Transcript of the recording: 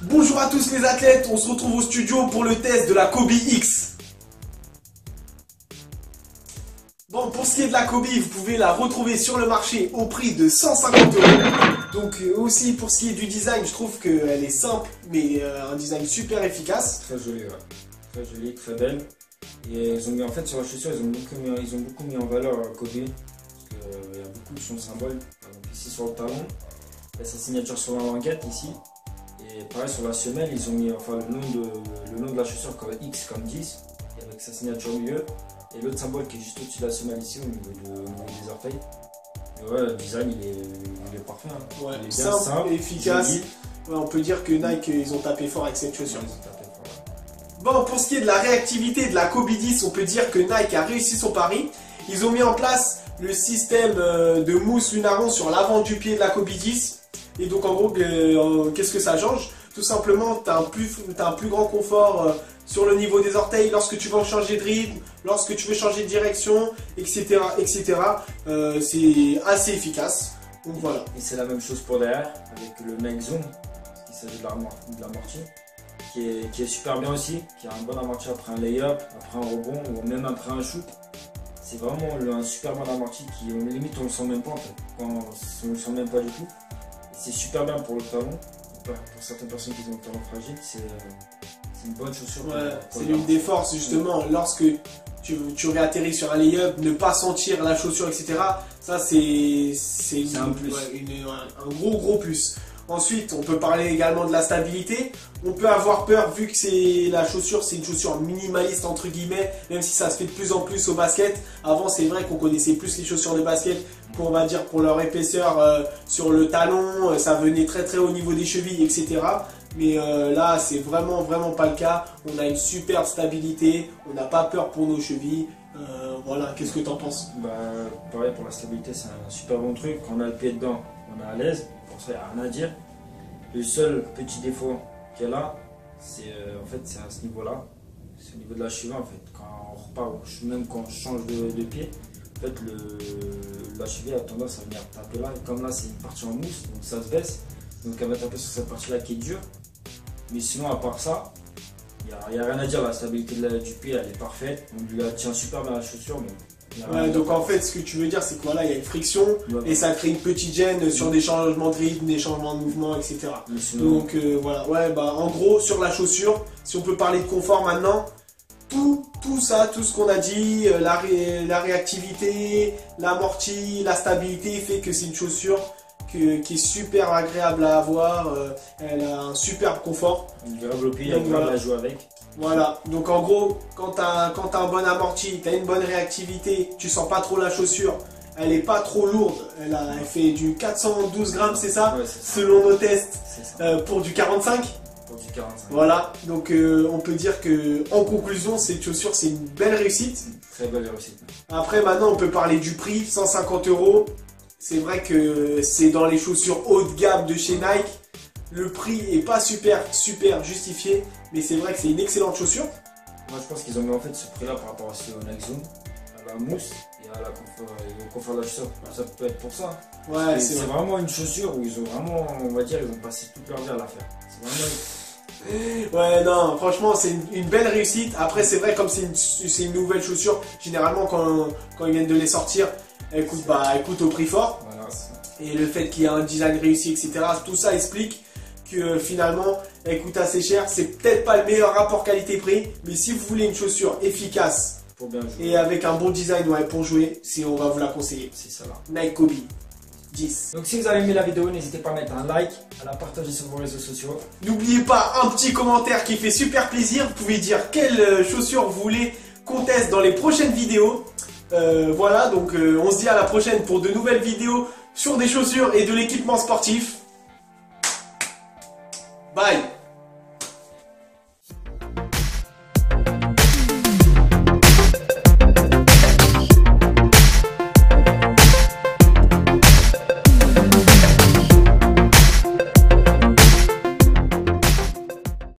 Bonjour à tous les athlètes, on se retrouve au studio pour le test de la Kobe X. Bon, pour ce qui est de la Kobe, vous pouvez la retrouver sur le marché au prix de 150 €. Donc aussi pour ce qui est du design, je trouve qu'elle est simple, mais un design super efficace. Très jolie, ouais. Très jolie, très belle. Et ils ont mis en fait sur la chaussure, ils ont beaucoup mis en valeur Kobe. Parce qu'il y a beaucoup de son symbole. Par exemple ici sur le talon, il y a sa signature sur la languette ici. Et pareil sur la semelle, ils ont mis enfin, le nom de la chaussure comme X comme 10, et avec sa signature au milieu. Et l'autre symbole qui est juste au-dessus de la semelle ici au niveau des orteils. Et ouais, le design il est parfait. Hein. Ouais, il est bien simple, efficace. Ouais, on peut dire que Nike ils ont tapé fort avec cette chaussure. Bon, pour ce qui est de la réactivité de la Kobe 10, on peut dire que Nike a réussi son pari. Ils ont mis en place le système de mousse Lunaron sur l'avant du pied de la Kobe 10. Et donc en gros, qu'est-ce que ça change? Tout simplement, tu as un plus grand confort sur le niveau des orteils lorsque tu veux changer de rythme, lorsque tu veux changer de direction, etc. etc. C'est assez efficace. Donc voilà. Et c'est la même chose pour derrière avec le Make Zoom, il s'agit de l'amorti, qui est super bien aussi, qui a un bon amorti après un lay-up, après un rebond ou même après un shoot. C'est vraiment un super bon amorti qui limite on le sent même pas en fait. On le sent même pas du tout. C'est super bien pour le talon. Pour certaines personnes qui ont le talon fragile, c'est une bonne chaussure. Ouais, c'est l'une des forces justement lorsque tu réatterris sur un lay-up, ne pas sentir la chaussure, etc. Ça c'est un plus. Un gros plus. Ensuite, on peut parler également de la stabilité. On peut avoir peur vu que la chaussure, c'est une chaussure minimaliste entre guillemets, même si ça se fait de plus en plus au basket. Avant, c'est vrai qu'on connaissait plus les chaussures de basket pour, on va dire, pour leur épaisseur sur le talon, ça venait très haut au niveau des chevilles, etc. Mais là, c'est vraiment pas le cas. On a une super stabilité, on n'a pas peur pour nos chevilles. Voilà, qu'est-ce que tu en penses? Bah, pareil, pour la stabilité, c'est un super bon truc. Quand on a le pied dedans, on est à l'aise. Pour ça, il n'y a rien à dire. Le seul petit défaut qu'elle a là, c'est en fait, c'est à ce niveau-là. C'est au niveau de la cheville, en fait. Quand on repart, même quand on change de pied, en fait, la cheville a tendance à venir taper là. Et comme là, c'est une partie en mousse, donc ça se baisse. Donc elle va taper sur cette partie-là qui est dure. Mais sinon, à part ça, il n'y a rien à dire. La stabilité du pied, elle est parfaite. On lui tient super bien la chaussure. Mais ouais, donc en fait, ce que tu veux dire, c'est que voilà, il y a une friction et ça crée une petite gêne sur des changements de rythme, des changements de mouvement, etc. Donc voilà, ouais, bah en gros, sur la chaussure, si on peut parler de confort maintenant, tout ça, tout ce qu'on a dit, la réactivité, l'amorti, la stabilité fait que c'est une chaussure qui est super agréable à avoir. Elle a un superbe confort. Durable au pied, Donc, agréable voilà. à jouer avec. Voilà, donc en gros, quand t'as un bon amorti, t'as une bonne réactivité, tu sens pas trop la chaussure, elle est pas trop lourde, elle fait du 412 grammes, c'est ça, Ouais, c'est ça. selon nos tests, C'est ça. pour du 45. Pour du 45. Voilà, donc on peut dire que en conclusion, cette chaussure c'est une belle réussite. Très belle réussite. Après, maintenant on peut parler du prix, 150 €. C'est vrai que c'est dans les chaussures haut de gamme de chez Nike. Le prix est pas super justifié, mais c'est vrai que c'est une excellente chaussure. Moi je pense qu'ils ont mis en fait ce prix là par rapport au Nike Zoom, à la mousse et à la confort, et au confort de la chaussure. Ça peut être pour ça. Ouais, C'est vrai. vraiment une chaussure où ils ont vraiment, on va dire, ils ont passé toute leur vie à la faire. C'est vraiment... Ouais, non, franchement, c'est une belle réussite. Après, c'est vrai, comme c'est une nouvelle chaussure, généralement, quand ils viennent de les sortir, elle coûte au prix fort. Voilà, c'est... Et le fait qu'il y ait un design réussi, etc., tout ça explique que finalement, elle coûte assez cher. C'est peut-être pas le meilleur rapport qualité-prix, mais si vous voulez une chaussure efficace Pour bien jouer. et avec un bon design, ouais, pour jouer, on va vous la conseiller. C'est ça là. Nike Kobe 10. Donc si vous avez aimé la vidéo, n'hésitez pas à mettre un like, à la partager sur vos réseaux sociaux. N'oubliez pas un petit commentaire qui fait super plaisir. Vous pouvez dire quelle chaussure vous voulez qu'on teste dans les prochaines vidéos. Voilà, donc on se dit à la prochaine pour de nouvelles vidéos sur des chaussures et de l'équipement sportif. Bye.